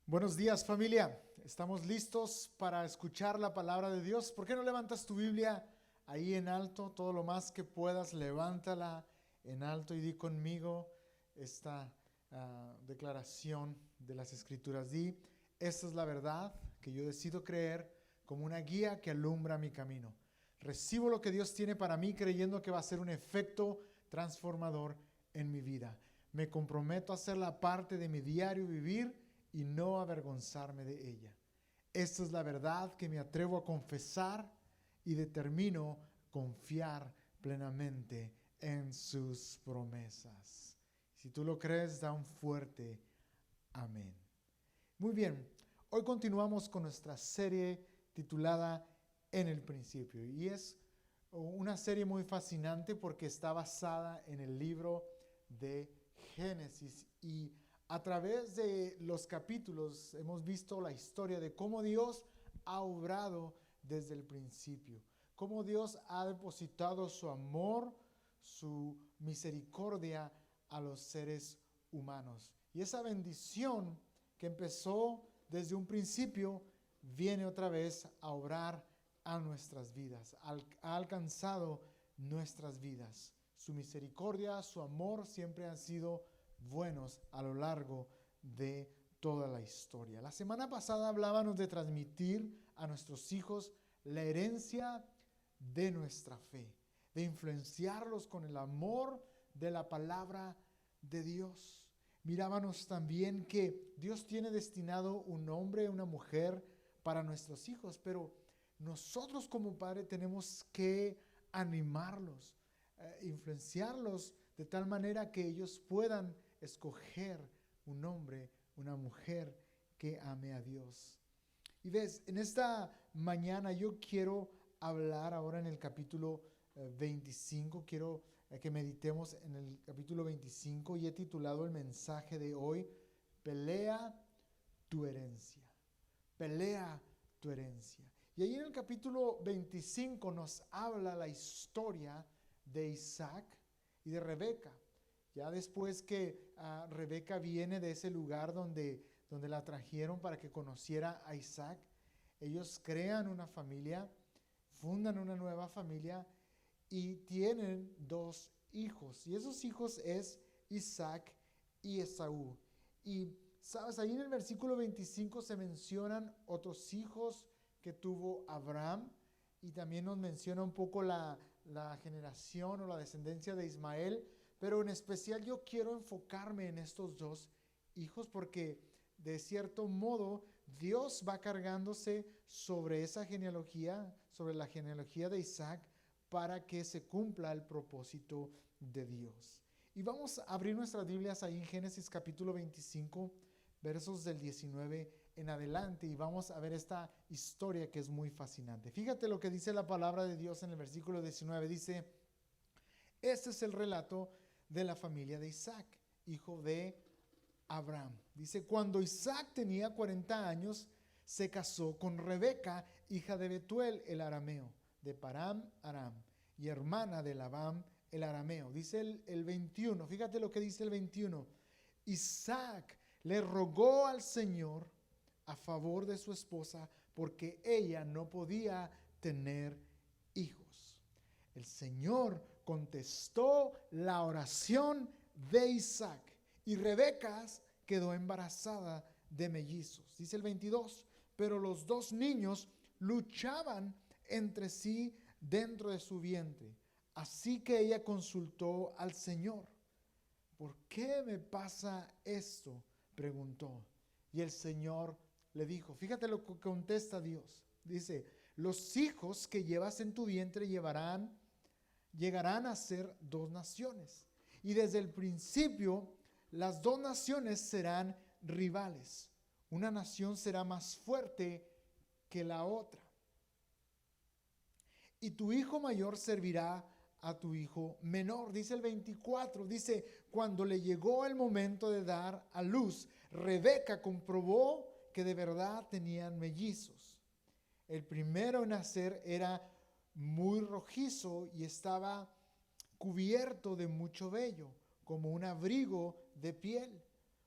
Buenos días, familia. Estamos listos para escuchar la palabra de Dios. ¿Por qué no levantas tu Biblia ahí en alto? Todo lo más que puedas, levántala en alto y di conmigo esta declaración de las Escrituras. Di, esta es la verdad que yo decido creer como una guía que alumbra mi camino. Recibo lo que Dios tiene para mí creyendo que va a ser un efecto transformador en mi vida. Me comprometo a hacerla parte de mi diario vivir y no avergonzarme de ella. Esta es la verdad que me atrevo a confesar y determino confiar plenamente en sus promesas. Si tú lo crees, da un fuerte amén. Muy bien, hoy continuamos con nuestra serie titulada En el principio. Y es una serie muy fascinante porque está basada en el libro de Génesis. Y a través de los capítulos hemos visto la historia de cómo Dios ha obrado desde el principio. Cómo Dios ha depositado su amor, su misericordia a los seres humanos. Y esa bendición que empezó desde un principio viene otra vez a obrar a nuestras vidas. Ha alcanzado nuestras vidas. Su misericordia, su amor siempre han sido buenos a lo largo de toda la historia. La semana pasada hablábamos de transmitir a nuestros hijos la herencia de nuestra fe, de influenciarlos con el amor de la palabra de Dios. Mirábamos también que Dios tiene destinado un hombre y una mujer para nuestros hijos, pero nosotros como padres tenemos que animarlos, influenciarlos de tal manera que ellos puedan escoger un hombre, una mujer que ame a Dios. Y ves, en esta mañana yo quiero hablar ahora en el capítulo 25, quiero que meditemos en el capítulo 25 y he titulado el mensaje de hoy, Pelea tu herencia. Pelea tu herencia. Y ahí en el capítulo 25 nos habla la historia de Isaac y de Rebeca. Ya después que Rebeca viene de ese lugar donde la trajeron para que conociera a Isaac, ellos crean una familia, fundan una nueva familia y tienen dos hijos. Y esos hijos es Isaac y Esaú. Y sabes, ahí en el versículo 25 se mencionan otros hijos que tuvo Abraham y también nos menciona un poco la generación o la descendencia de Ismael, pero en especial yo quiero enfocarme en estos dos hijos porque de cierto modo Dios va cargándose sobre esa genealogía, sobre la genealogía de Isaac, para que se cumpla el propósito de Dios. Y vamos a abrir nuestras Biblias ahí en Génesis capítulo 25, versos del 19 en adelante, y vamos a ver esta historia que es muy fascinante. Fíjate lo que dice la palabra de Dios en el versículo 19. Dice, este es el relato de la familia de Isaac, hijo de Abraham. Dice, cuando Isaac tenía 40 años, se casó con Rebeca, hija de Betuel el arameo, de Param Aram, y hermana de Labán el arameo. Dice el 21, fíjate lo que dice el 21. Isaac le rogó al Señor a favor de su esposa porque ella no podía tener hijos. El Señor contestó la oración de Isaac y Rebeca quedó embarazada de mellizos. Dice el 22, pero los dos niños luchaban entre sí dentro de su vientre. Así que ella consultó al Señor. ¿Por qué me pasa esto?, preguntó. Y el Señor le dijo, fíjate lo que contesta Dios. Dice, los hijos que llevas en tu vientre llegarán a ser dos naciones. Y desde el principio, las dos naciones serán rivales. Una nación será más fuerte que la otra. Y tu hijo mayor servirá a tu hijo menor. Dice el 24, dice, cuando le llegó el momento de dar a luz, Rebeca comprobó que de verdad tenían mellizos. El primero en nacer era muy rojizo y estaba cubierto de mucho vello, como un abrigo de piel.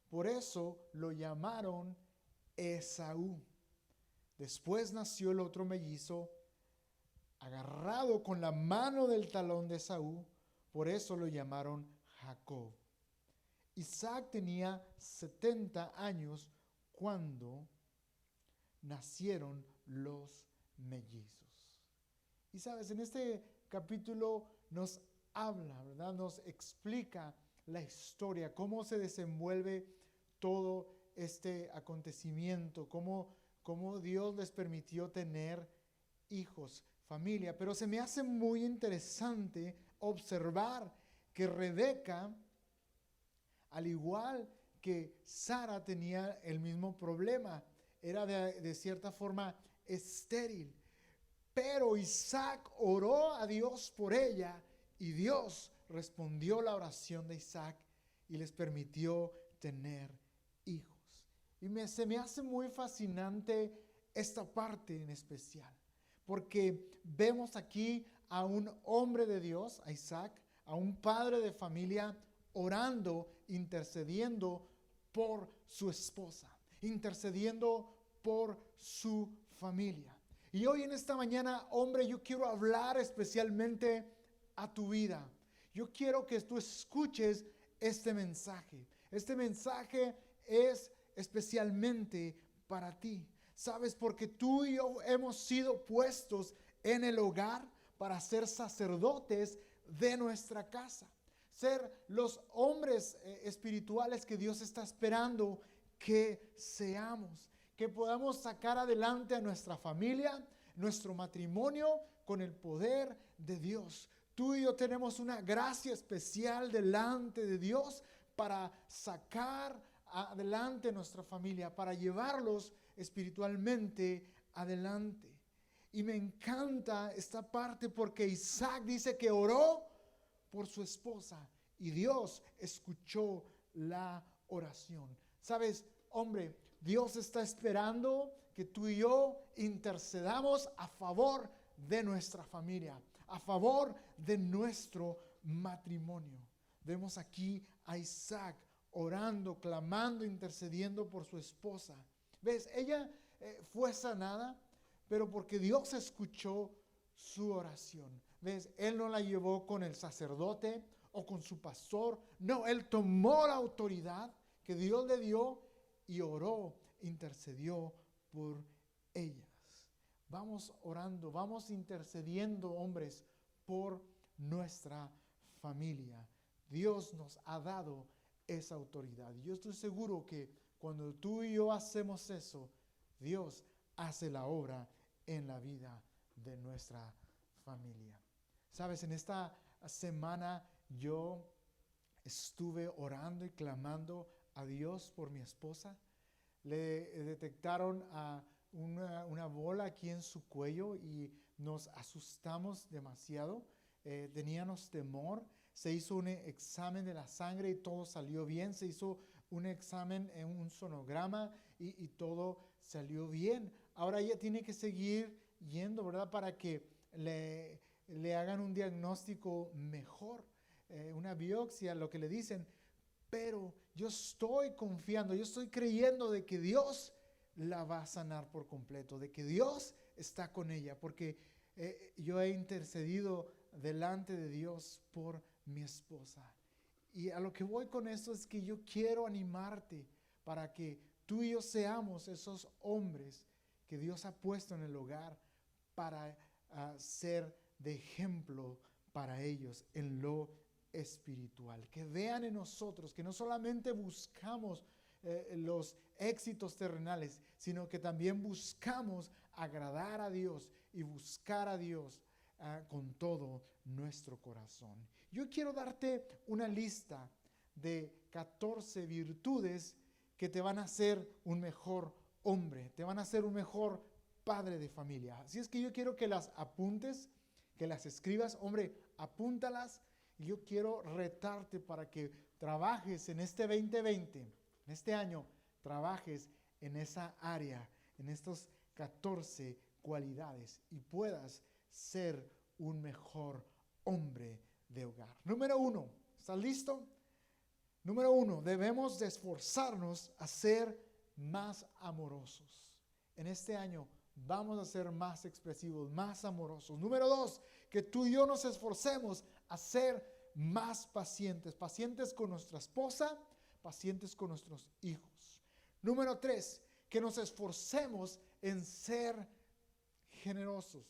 Por eso lo llamaron Esaú. Después nació el otro mellizo, agarrado con la mano del talón de Esaú, por eso lo llamaron Jacob. Isaac tenía 70 años cuando nacieron los mellizos. Y sabes, en este capítulo nos habla, ¿verdad? Nos explica la historia, cómo se desenvuelve todo este acontecimiento, cómo Dios les permitió tener hijos, familia. Pero se me hace muy interesante observar que Rebeca, al igual que Sara, tenía el mismo problema. Era de cierta forma estéril. Pero Isaac oró a Dios por ella y Dios respondió la oración de Isaac y les permitió tener hijos. Y se me hace muy fascinante esta parte en especial, porque vemos aquí a un hombre de Dios, a Isaac, a un padre de familia, orando, intercediendo por su esposa, intercediendo por su familia. Y hoy en esta mañana, hombre, yo quiero hablar especialmente a tu vida. Yo quiero que tú escuches este mensaje. Este mensaje es especialmente para ti. ¿Sabes? Porque tú y yo hemos sido puestos en el hogar para ser sacerdotes de nuestra casa. Ser los hombres espirituales que Dios está esperando que seamos. Que podamos sacar adelante a nuestra familia, nuestro matrimonio con el poder de Dios. Tú y yo tenemos una gracia especial delante de Dios para sacar adelante nuestra familia, para llevarlos espiritualmente adelante. Y me encanta esta parte porque Isaac dice que oró por su esposa y Dios escuchó la oración. ¿Sabes, hombre? Dios está esperando que tú y yo intercedamos a favor de nuestra familia, a favor de nuestro matrimonio. Vemos aquí a Isaac orando, clamando, intercediendo por su esposa. ¿Ves? Ella fue sanada, pero porque Dios escuchó su oración. ¿Ves? Él no la llevó con el sacerdote o con su pastor. No, él tomó la autoridad que Dios le dio y oró, intercedió por ellas. Vamos orando, vamos intercediendo, hombres, por nuestra familia. Dios nos ha dado esa autoridad. Yo estoy seguro que cuando tú y yo hacemos eso, Dios hace la obra en la vida de nuestra familia. Sabes, en esta semana yo estuve orando y clamando a Dios por mi esposa. Le detectaron una bola aquí en su cuello y nos asustamos demasiado. Teníamos temor. Se hizo un examen de la sangre y todo salió bien. Se hizo un examen en un sonograma y todo salió bien. Ahora ella tiene que seguir yendo, ¿verdad? Para que le hagan un diagnóstico mejor, una biopsia, lo que le dicen. Pero yo estoy confiando, yo estoy creyendo de que Dios la va a sanar por completo, de que Dios está con ella, porque yo he intercedido delante de Dios por mi esposa. Y a lo que voy con esto es que yo quiero animarte para que tú y yo seamos esos hombres que Dios ha puesto en el hogar para ser de ejemplo para ellos en lo espiritual, que vean en nosotros que no solamente buscamos los éxitos terrenales, sino que también buscamos agradar a Dios y buscar a Dios con todo nuestro corazón. Yo quiero darte una lista de 14 virtudes que te van a hacer un mejor hombre, te van a hacer un mejor padre de familia. Así es que yo quiero que las apuntes, que las escribas. Hombre, apúntalas. Y yo quiero retarte para que trabajes en este 2020, en este año, trabajes en esa área, en estos 14 cualidades y puedas ser un mejor hombre de hogar. Número 1, ¿estás listo? Número 1, debemos de esforzarnos a ser más amorosos. En este año vamos a ser más expresivos, más amorosos. Número 2, que tú y yo nos esforcemos a ser más pacientes. Pacientes con nuestra esposa, pacientes con nuestros hijos. Número 3, que nos esforcemos en ser generosos.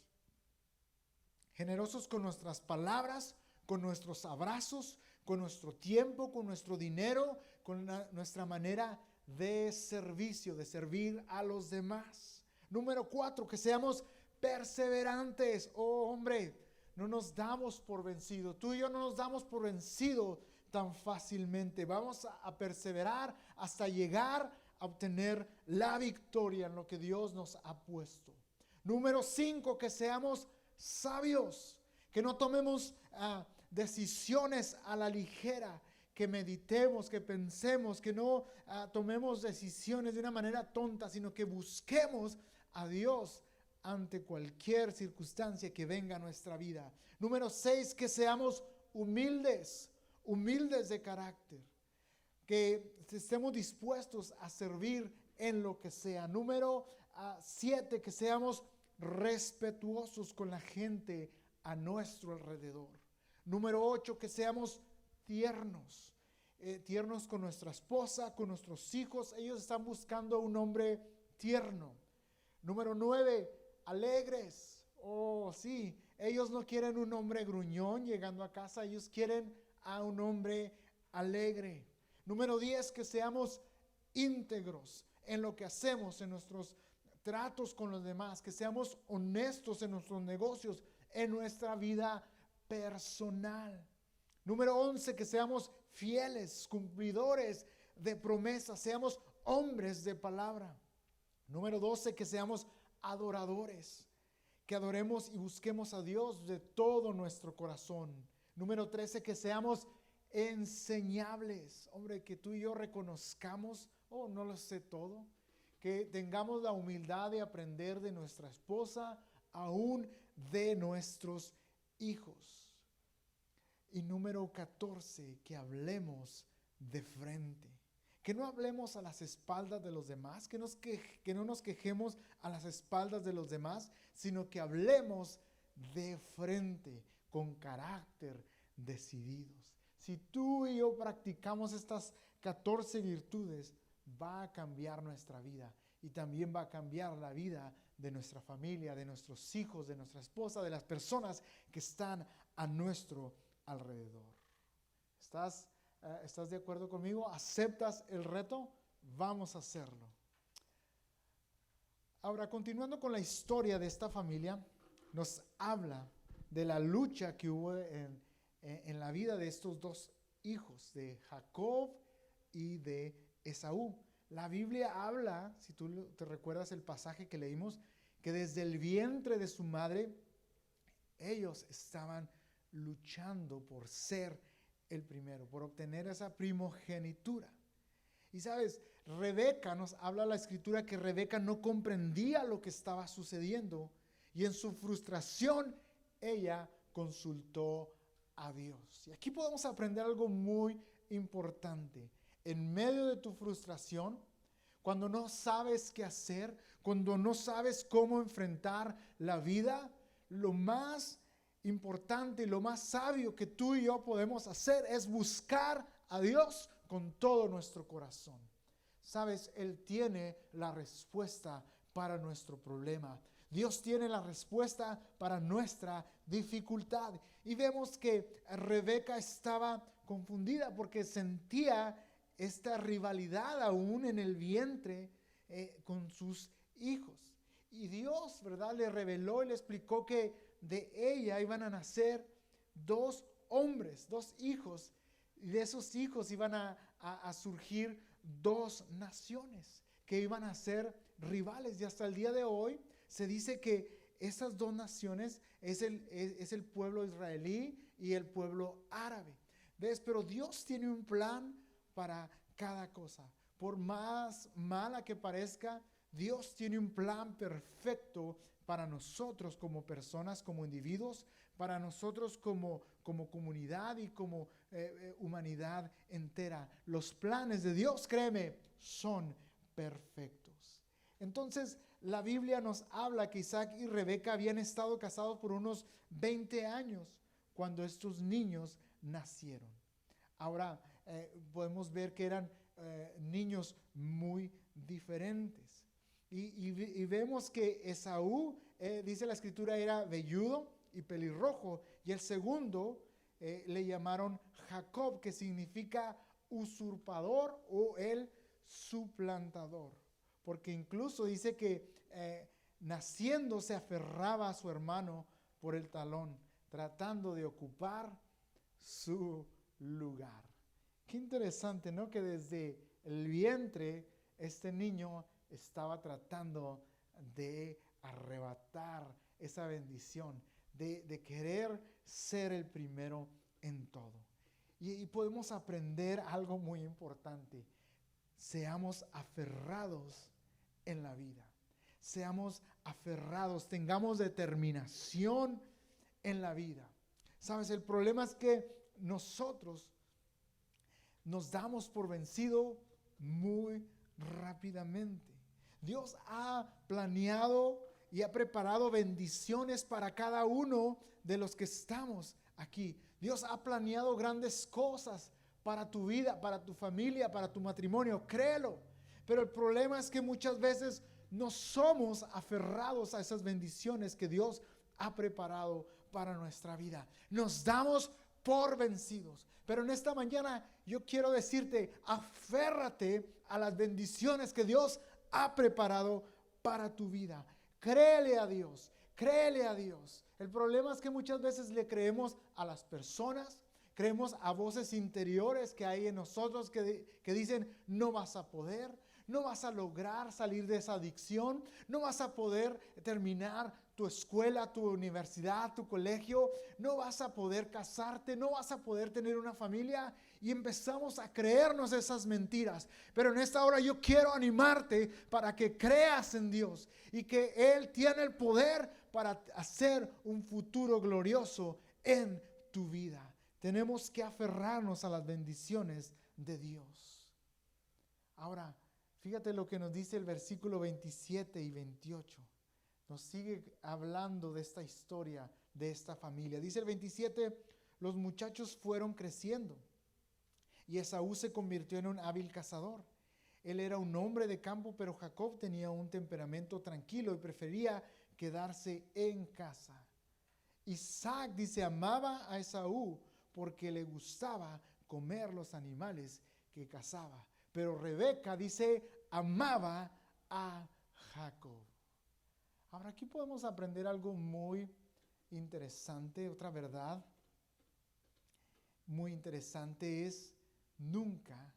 Generosos con nuestras palabras, con nuestros abrazos, con nuestro tiempo, con nuestro dinero, con nuestra manera de servicio, de servir a los demás. Número 4, que seamos perseverantes. Oh, hombre, no nos damos por vencido. Tú y yo no nos damos por vencido tan fácilmente. Vamos a perseverar hasta llegar a obtener la victoria en lo que Dios nos ha puesto. Número 5, que seamos sabios, que no tomemos decisiones a la ligera, que meditemos, que pensemos, que no tomemos decisiones de una manera tonta, sino que busquemos a Dios ante cualquier circunstancia que venga a nuestra vida. Número 6, que seamos humildes de carácter, que estemos dispuestos a servir en lo que sea. Número 7, que seamos respetuosos con la gente a nuestro alrededor. Número 8, que seamos tiernos, tiernos con nuestra esposa, con nuestros hijos. Ellos están buscando un hombre tierno. Número 9, alegres. Oh, sí, ellos no quieren un hombre gruñón llegando a casa, ellos quieren a un hombre alegre. Número 10, que seamos íntegros en lo que hacemos, en nuestros tratos con los demás, que seamos honestos en nuestros negocios, en nuestra vida personal. Número 11, que seamos fieles, cumplidores de promesas, seamos hombres de palabra. Número 12, que seamos adoradores, que adoremos y busquemos a Dios de todo nuestro corazón. Número 13, que seamos enseñables. Hombre, que tú y yo reconozcamos, no lo sé todo, que tengamos la humildad de aprender de nuestra esposa, aún de nuestros hijos. Y número 14, que hablemos de frente. Que no hablemos a las espaldas de los demás, que no nos quejemos a las espaldas de los demás, sino que hablemos de frente, con carácter, decididos. Si tú y yo practicamos estas 14 virtudes, va a cambiar nuestra vida y también va a cambiar la vida de nuestra familia, de nuestros hijos, de nuestra esposa, de las personas que están a nuestro alrededor. ¿Estás de acuerdo conmigo? ¿Aceptas el reto? Vamos a hacerlo. Ahora, continuando con la historia de esta familia, nos habla de la lucha que hubo en la vida de estos dos hijos, de Jacob y de Esaú. La Biblia habla, si tú te recuerdas el pasaje que leímos, que desde el vientre de su madre, ellos estaban luchando por ser el primero, por obtener esa primogenitura. Y sabes, Rebeca, nos habla la escritura que Rebeca no comprendía lo que estaba sucediendo y en su frustración ella consultó a Dios. Y aquí podemos aprender algo muy importante. En medio de tu frustración, cuando no sabes qué hacer, cuando no sabes cómo enfrentar la vida, lo más importante y lo más sabio que tú y yo podemos hacer es buscar a Dios con todo nuestro corazón. Sabes, Él tiene la respuesta para nuestro problema. Dios tiene la respuesta para nuestra dificultad. Y vemos que Rebeca estaba confundida porque sentía esta rivalidad aún en el vientre con sus hijos. Y Dios, ¿verdad?, le reveló y le explicó que de ella iban a nacer dos hombres, dos hijos. Y de esos hijos iban a surgir dos naciones que iban a ser rivales. Y hasta el día de hoy se dice que esas dos naciones es el pueblo israelí y el pueblo árabe. ¿Ves? Pero Dios tiene un plan para cada cosa. Por más mala que parezca, Dios tiene un plan perfecto para nosotros como personas, como individuos, para nosotros como comunidad y como humanidad entera. Los planes de Dios, créeme, son perfectos. Entonces, la Biblia nos habla que Isaac y Rebeca habían estado casados por unos 20 años cuando estos niños nacieron. Ahora, podemos ver que eran niños muy diferentes. Y vemos que Esaú, dice la escritura, era velludo y pelirrojo, y el segundo le llamaron Jacob, que significa usurpador o el suplantador, porque incluso dice que naciendo se aferraba a su hermano por el talón, tratando de ocupar su lugar. Qué interesante, ¿no? Que desde el vientre este niño estaba tratando de arrebatar esa bendición, de querer ser el primero en todo. Y podemos aprender algo muy importante. Seamos aferrados en la vida. Seamos aferrados, tengamos determinación en la vida. ¿Sabes? El problema es que nosotros nos damos por vencido muy rápidamente. Dios ha planeado y ha preparado bendiciones para cada uno de los que estamos aquí. Dios ha planeado grandes cosas para tu vida, para tu familia, para tu matrimonio. Créelo. Pero el problema es que muchas veces no somos aferrados a esas bendiciones que Dios ha preparado para nuestra vida. Nos damos por vencidos. Pero en esta mañana yo quiero decirte, aférrate a las bendiciones que Dios ha preparado para tu vida. Créele a Dios, créele a Dios. El problema es que muchas veces le creemos a las personas, creemos a voces interiores que hay en nosotros que dicen, no vas a poder, no vas a lograr salir de esa adicción, no vas a poder terminar tu escuela, tu universidad, tu colegio, no vas a poder casarte, no vas a poder tener una familia, y empezamos a creernos esas mentiras. Pero en esta hora yo quiero animarte para que creas en Dios y que Él tiene el poder para hacer un futuro glorioso en tu vida. Tenemos que aferrarnos a las bendiciones de Dios. Ahora, fíjate lo que nos dice el versículo 27 y 28. Nos sigue hablando de esta historia, de esta familia. Dice el 27, los muchachos fueron creciendo y Esaú se convirtió en un hábil cazador. Él era un hombre de campo, pero Jacob tenía un temperamento tranquilo y prefería quedarse en casa. Isaac, dice, amaba a Esaú porque le gustaba comer los animales que cazaba. Pero Rebeca, dice, amaba a Jacob. Ahora aquí podemos aprender algo muy interesante, otra verdad muy interesante es: nunca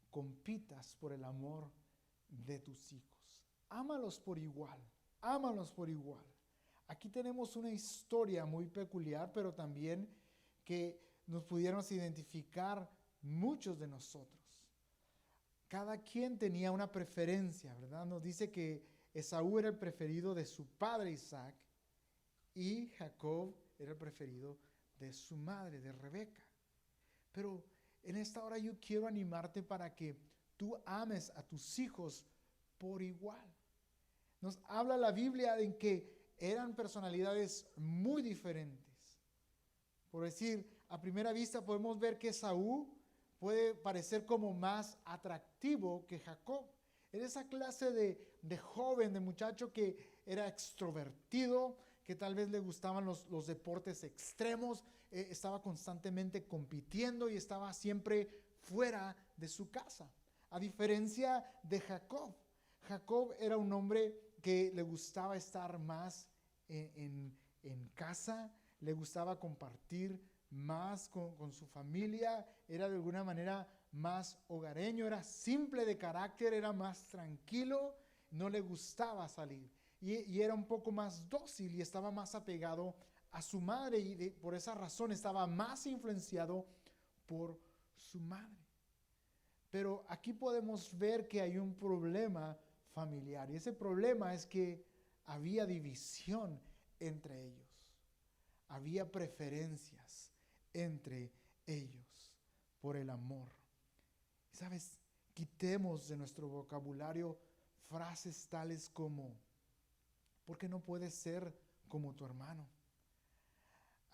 compitas por el amor de tus hijos. Ámalos por igual, ámalos por igual. Aquí tenemos una historia muy peculiar, pero también que nos pudiéramos identificar muchos de nosotros. Cada quien tenía una preferencia, ¿verdad? Nos dice que Esaú era el preferido de su padre Isaac y Jacob era el preferido de su madre, de Rebeca. Pero en esta hora yo quiero animarte para que tú ames a tus hijos por igual. Nos habla la Biblia en que eran personalidades muy diferentes. Por decir, a primera vista podemos ver que Esaú puede parecer como más atractivo que Jacob. Era esa clase de joven, de muchacho que era extrovertido, que tal vez le gustaban los deportes extremos, estaba constantemente compitiendo y estaba siempre fuera de su casa. A diferencia de Jacob. Jacob era un hombre que le gustaba estar más en casa, le gustaba compartir más con su familia, era de alguna manera más hogareño, era simple de carácter, era más tranquilo, no le gustaba salir y era un poco más dócil y estaba más apegado a su madre y por esa razón estaba más influenciado por su madre. Pero aquí podemos ver que hay un problema familiar y ese problema es que había división entre ellos, había preferencias entre ellos por el amor. ¿Sabes quitemos de nuestro vocabulario frases tales como, ¿por qué no puedes ser como tu hermano?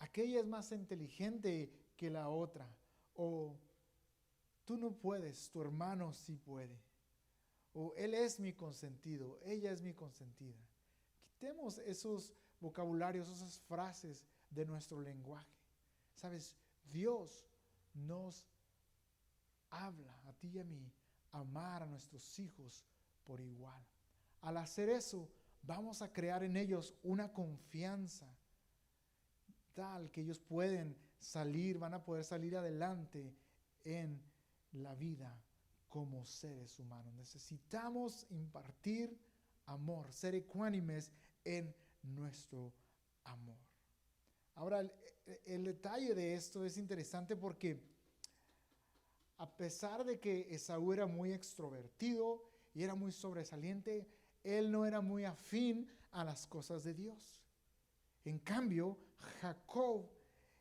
Aquella es más inteligente que la otra. O tú no puedes, tu hermano sí puede. O él es mi consentido, ella es mi consentida. Quitemos esos vocabularios, esas frases de nuestro lenguaje. ¿Sabes? Dios nos habla a ti y a mí, amar a nuestros hijos por igual. Al hacer eso, vamos a crear en ellos una confianza tal que ellos van a poder salir adelante en la vida como seres humanos. Necesitamos impartir amor, ser ecuánimes en nuestro amor. Ahora, el detalle de esto es interesante porque a pesar de que Esaú era muy extrovertido y era muy sobresaliente, él no era muy afín a las cosas de Dios. En cambio, Jacob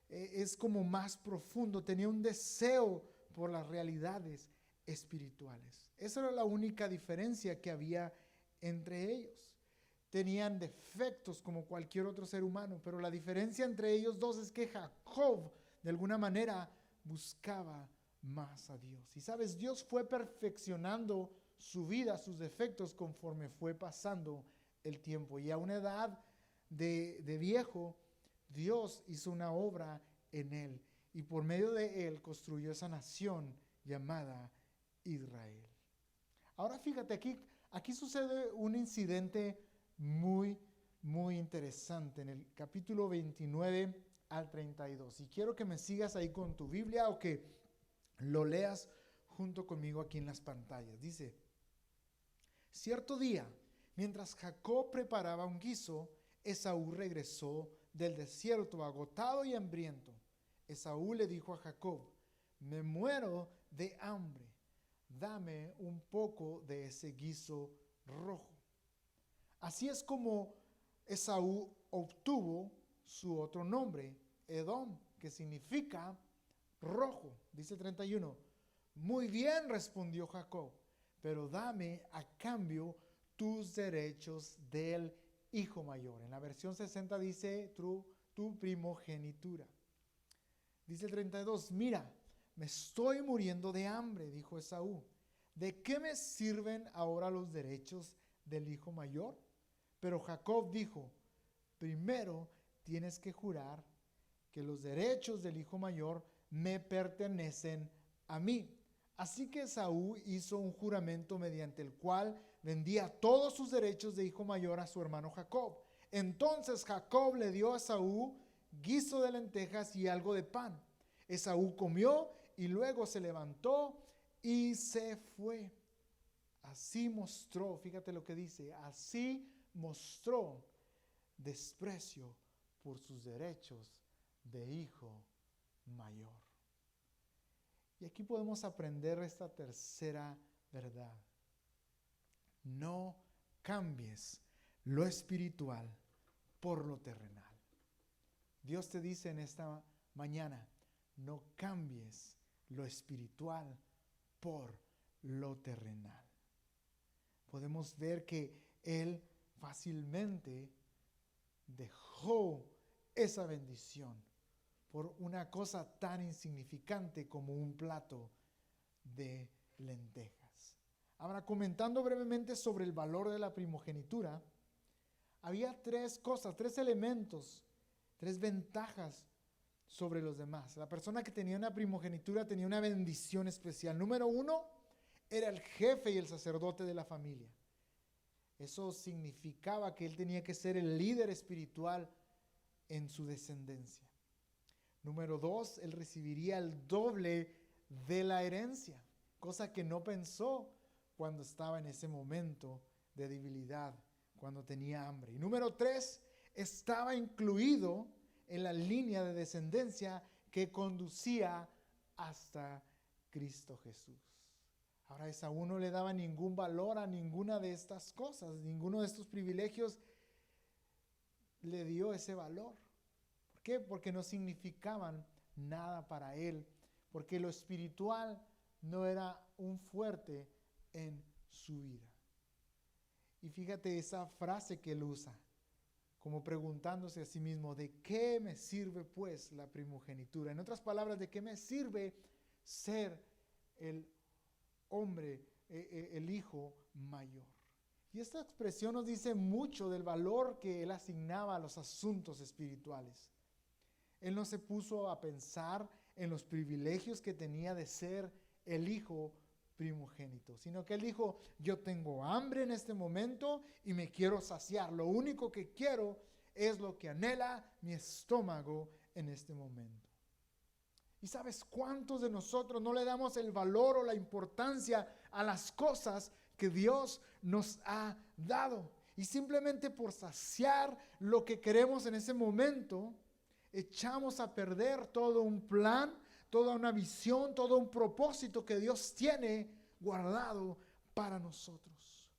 es como más profundo, tenía un deseo por las realidades espirituales. Esa era la única diferencia que había entre ellos. Tenían defectos como cualquier otro ser humano, pero la diferencia entre ellos dos es que Jacob, de alguna manera, buscaba más a Dios. Y sabes, Dios fue perfeccionando su vida, sus defectos, conforme fue pasando el tiempo. Y a una edad de viejo, Dios hizo una obra en él. Y por medio de él construyó esa nación llamada Israel. Ahora fíjate, aquí sucede un incidente muy, muy interesante en el capítulo 29 al 32. Y quiero que me sigas ahí con tu Biblia o que lo leas junto conmigo aquí en las pantallas. Dice, cierto día, mientras Jacob preparaba un guiso, Esaú regresó del desierto agotado y hambriento. Esaú le dijo a Jacob, me muero de hambre, dame un poco de ese guiso rojo. Así es como Esaú obtuvo su otro nombre, Edom, que significa rojo. Dice 31. Muy bien, respondió Jacob, pero dame a cambio tus derechos del hijo mayor. En la versión 60 dice tu primogenitura. Dice 32, mira, me estoy muriendo de hambre, dijo Esaú. ¿De qué me sirven ahora los derechos del hijo mayor? Pero Jacob dijo, primero tienes que jurar que los derechos del hijo mayor me pertenecen a mí. Así que Esaú hizo un juramento mediante el cual vendía todos sus derechos de hijo mayor a su hermano Jacob. Entonces Jacob le dio a Esaú guiso de lentejas y algo de pan. Esaú comió y luego se levantó y se fue. Así mostró, fíjate lo que dice, así mostró desprecio por sus derechos de hijo mayor. Y aquí podemos aprender esta tercera verdad. No cambies lo espiritual por lo terrenal. Dios te dice en esta mañana, no cambies lo espiritual por lo terrenal. Podemos ver que Él fácilmente dejó esa bendición por una cosa tan insignificante como un plato de lentejas. Ahora, comentando brevemente sobre el valor de la primogenitura, había tres cosas, tres elementos, tres ventajas sobre los demás. La persona que tenía una primogenitura tenía una bendición especial. Número uno, era el jefe y el sacerdote de la familia. Eso significaba que él tenía que ser el líder espiritual en su descendencia. Número dos, él recibiría el doble de la herencia, cosa que no pensó cuando estaba en ese momento de debilidad, cuando tenía hambre. Y número tres, estaba incluido en la línea de descendencia que conducía hasta Cristo Jesús. Ahora, Esaú no le daba ningún valor a ninguna de estas cosas, ninguno de estos privilegios le dio ese valor. ¿Por qué? Porque no significaban nada para él, porque lo espiritual no era un fuerte en su vida. Y fíjate esa frase que él usa, como preguntándose a sí mismo, ¿de qué me sirve pues la primogenitura? En otras palabras, ¿de qué me sirve ser el hombre, el hijo mayor? Y esta expresión nos dice mucho del valor que él asignaba a los asuntos espirituales. Él no se puso a pensar en los privilegios que tenía de ser el hijo primogénito, sino que él dijo, yo tengo hambre en este momento y me quiero saciar. Lo único que quiero es lo que anhela mi estómago en este momento. ¿Y sabes cuántos de nosotros no le damos el valor o la importancia a las cosas que Dios nos ha dado? Y simplemente por saciar lo que queremos en ese momento, echamos a perder todo un plan, toda una visión, todo un propósito que Dios tiene guardado para nosotros.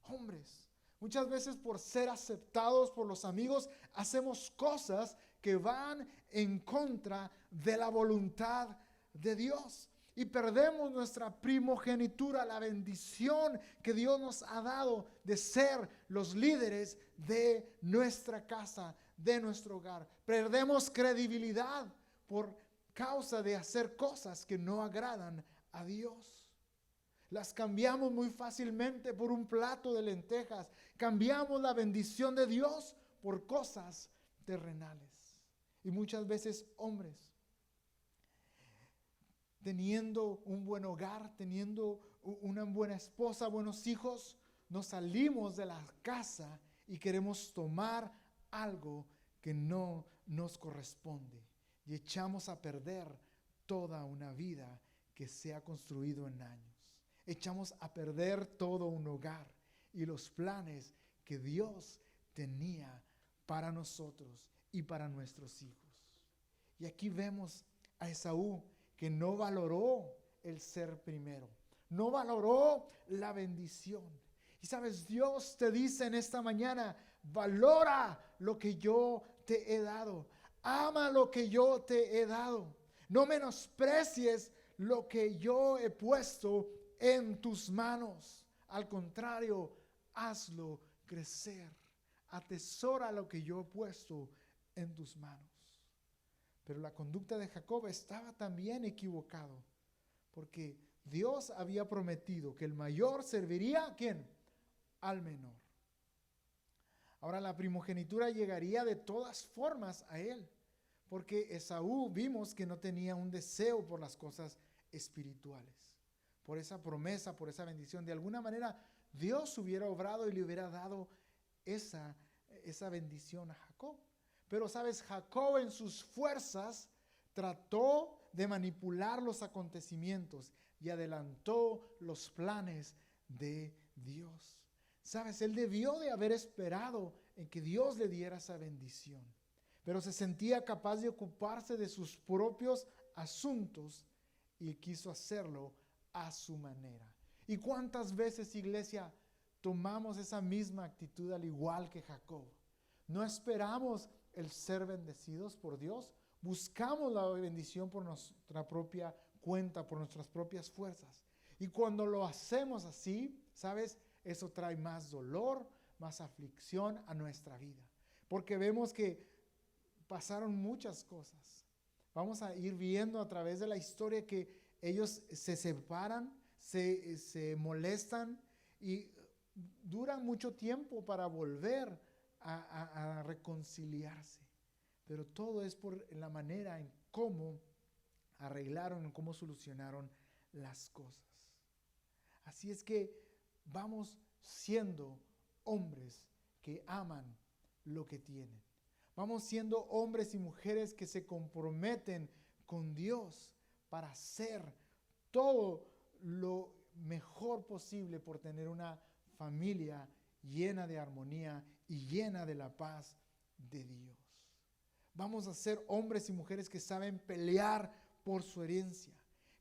Hombres, muchas veces por ser aceptados por los amigos, hacemos cosas que van en contra de la voluntad de Dios. Y perdemos nuestra primogenitura, la bendición que Dios nos ha dado de ser los líderes de nuestra casa, de nuestro hogar. Perdemos credibilidad por causa de hacer cosas que no agradan a Dios. Las cambiamos muy fácilmente por un plato de lentejas. Cambiamos la bendición de Dios por cosas terrenales. Y muchas veces hombres, teniendo un buen hogar, teniendo una buena esposa, buenos hijos, nos salimos de la casa y queremos tomar algo que no nos corresponde. Y echamos a perder toda una vida que se ha construido en años. Echamos a perder todo un hogar y los planes que Dios tenía para nosotros y para nuestros hijos. Y aquí vemos a Esaú, que no valoró el ser primero, no valoró la bendición. Y sabes, Dios te dice en esta mañana, valora lo que yo te he dado, ama lo que yo te he dado, no menosprecies lo que yo he puesto en tus manos. Al contrario, hazlo crecer, atesora lo que yo he puesto en tus manos. Pero la conducta de Jacob estaba también equivocado, porque Dios había prometido que el mayor serviría ¿a quién? Al menor. Ahora la primogenitura llegaría de todas formas a él, porque Esaú vimos que no tenía un deseo por las cosas espirituales, por esa promesa, por esa bendición. De alguna manera Dios hubiera obrado y le hubiera dado esa bendición a Jacob. Pero sabes, Jacob en sus fuerzas trató de manipular los acontecimientos y adelantó los planes de Dios. Sabes, él debió de haber esperado en que Dios le diera esa bendición, pero se sentía capaz de ocuparse de sus propios asuntos y quiso hacerlo a su manera. ¿Y cuántas veces, iglesia, tomamos esa misma actitud al igual que Jacob? No esperamos el ser bendecidos por Dios, buscamos la bendición por nuestra propia cuenta, por nuestras propias fuerzas. Y cuando lo hacemos así, ¿sabes? Eso trae más dolor, más aflicción a nuestra vida. Porque vemos que pasaron muchas cosas. Vamos a ir viendo a través de la historia que ellos se separan, se molestan y duran mucho tiempo para volver a reconciliarse. Pero todo es por la manera en cómo arreglaron, en cómo solucionaron las cosas. Así es que vamos siendo hombres que aman lo que tienen. Vamos siendo hombres y mujeres que se comprometen con Dios para hacer todo lo mejor posible por tener una familia llena de armonía y llena de la paz de Dios. Vamos a ser hombres y mujeres que saben pelear por su herencia,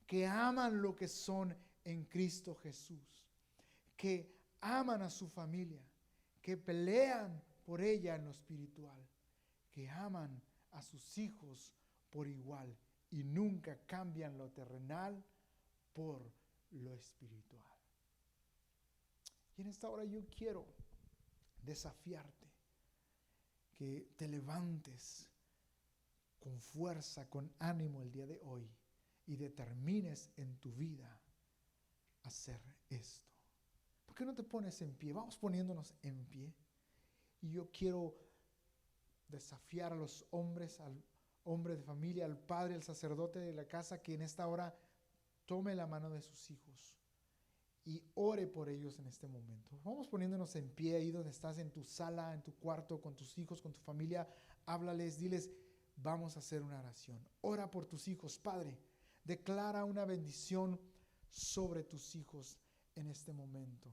que aman lo que son en Cristo Jesús, que aman a su familia, que pelean por ella en lo espiritual, que aman a sus hijos por igual y nunca cambian lo terrenal por lo espiritual. Y en esta hora yo quiero desafiarte, que te levantes con fuerza, con ánimo el día de hoy y determines en tu vida hacer esto. ¿Por qué no te pones en pie? Vamos poniéndonos en pie. Y yo quiero desafiar a los hombres, al hombre de familia, al padre, al sacerdote de la casa, que en esta hora tome la mano de sus hijos y ore por ellos en este momento. Vamos poniéndonos en pie ahí donde estás, en tu sala, en tu cuarto, con tus hijos, con tu familia. Háblales, diles, vamos a hacer una oración. Ora por tus hijos, Padre. Declara una bendición sobre tus hijos en este momento.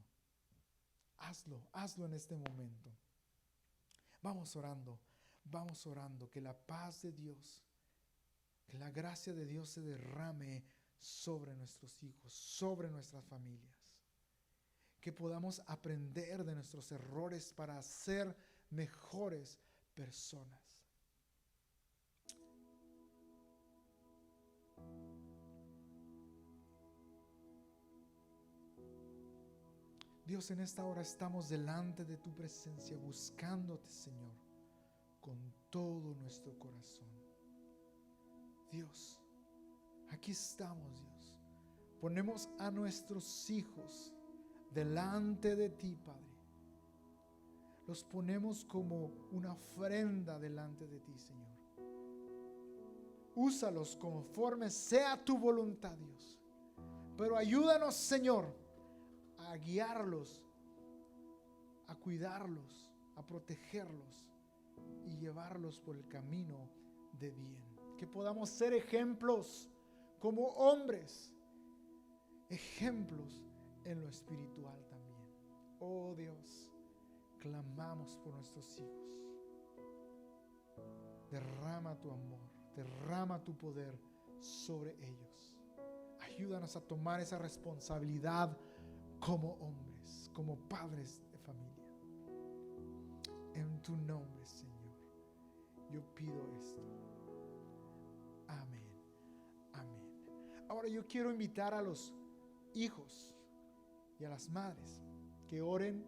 Hazlo en este momento. Vamos orando, que la paz de Dios, que la gracia de Dios se derrame sobre nuestros hijos, sobre nuestras familias. Que podamos aprender de nuestros errores para ser mejores personas. Dios, en esta hora estamos delante de tu presencia, buscándote, Señor, con todo nuestro corazón. Dios, aquí estamos, Dios. Ponemos a nuestros hijos delante de ti, Padre. Los ponemos como una ofrenda delante de ti, Señor. Úsalos conforme sea tu voluntad, Dios. Pero ayúdanos, Señor, a guiarlos, a cuidarlos, a protegerlos y llevarlos por el camino de bien. Que podamos ser ejemplos como hombres, ejemplos en lo espiritual también. Oh Dios, clamamos por nuestros hijos. Derrama tu amor, derrama tu poder sobre ellos. Ayúdanos a tomar esa responsabilidad como hombres, como padres de familia. En tu nombre, Señor, yo pido esto. Amén. Amén. Ahora yo quiero invitar a los hijos y a las madres que oren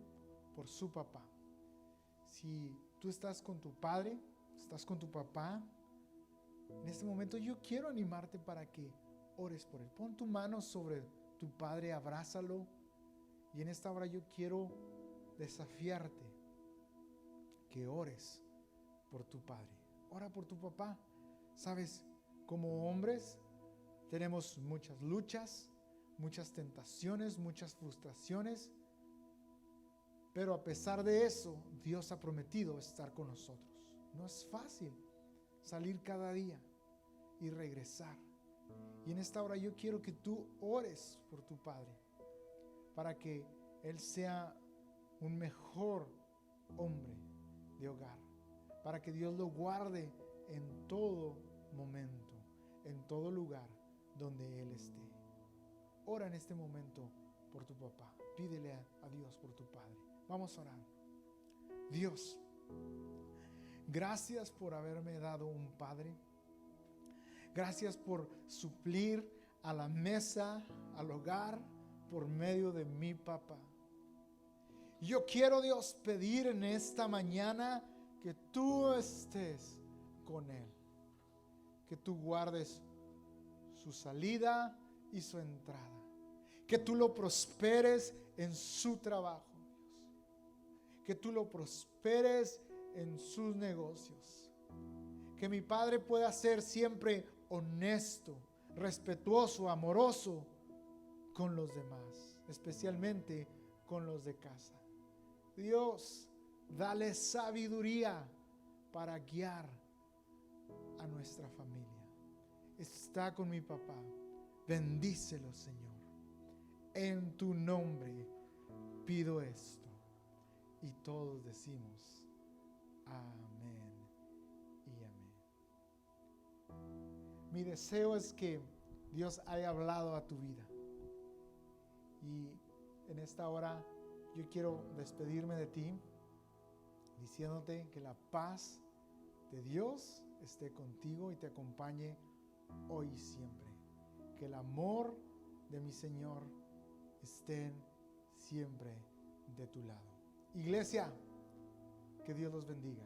por su papá. Si tú estás con tu padre, estás con tu papá, en este momento yo quiero animarte para que ores por él. Pon tu mano sobre tu padre, abrázalo. Y en esta hora yo quiero desafiarte que ores por tu padre. Ora por tu papá. Sabes, como hombres tenemos muchas luchas, muchas tentaciones, muchas frustraciones. Pero a pesar de eso, Dios ha prometido estar con nosotros. No es fácil salir cada día y regresar. Y en esta hora yo quiero que tú ores por tu padre, para que él sea un mejor hombre de hogar, para que Dios lo guarde en todo momento, en todo lugar donde él esté. Ora en este momento por tu papá. Pídele a Dios por tu padre. Vamos a orar. Dios, gracias por haberme dado un padre. Gracias por suplir a la mesa, al hogar, por medio de mi papá. Yo quiero, Dios, pedir en esta mañana que tú estés con él, que tú guardes su salida y su entrada, que tú lo prosperes en su trabajo, Dios, que tú lo prosperes en sus negocios, que mi padre pueda ser siempre honesto, respetuoso, amoroso con los demás, especialmente con los de casa. Dios, dale sabiduría para guiar a nuestra familia. Está con mi papá. Bendícelo, Señor. En tu nombre pido esto. Y todos decimos amén y amén. Mi deseo es que Dios haya hablado a tu vida. Y en esta hora yo quiero despedirme de ti diciéndote que la paz de Dios esté contigo y te acompañe hoy y siempre. Que el amor de mi Señor esté siempre de tu lado. Iglesia, que Dios los bendiga.